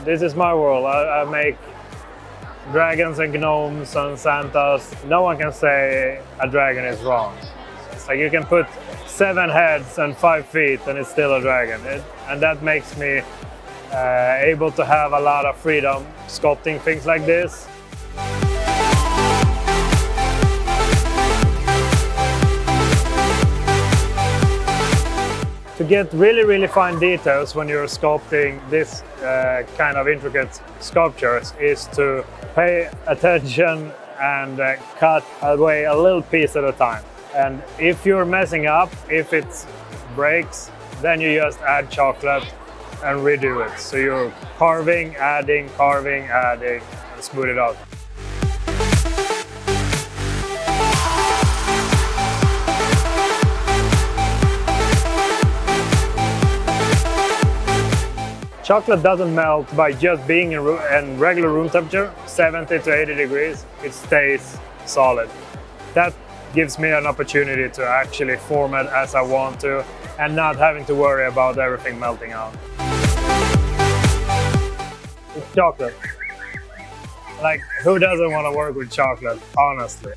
This is my world. I make dragons and gnomes and Santas. No one can say a dragon is wrong. It's like you can put 7 heads and 5 feet and it's still a dragon. And that makes me able to have a lot of freedom sculpting things like this. To get really fine details when you're sculpting this kind of intricate sculptures is to pay attention and cut away a little piece at a time. And if you're messing up, if it breaks, then you just add chocolate and redo it. So you're carving, adding, and smooth it out. Chocolate doesn't melt by just being in regular room temperature, 70 to 80 degrees. It stays solid. That gives me an opportunity to actually form it as I want to and not having to worry about everything melting out. It's chocolate. Like, who doesn't want to work with chocolate, honestly?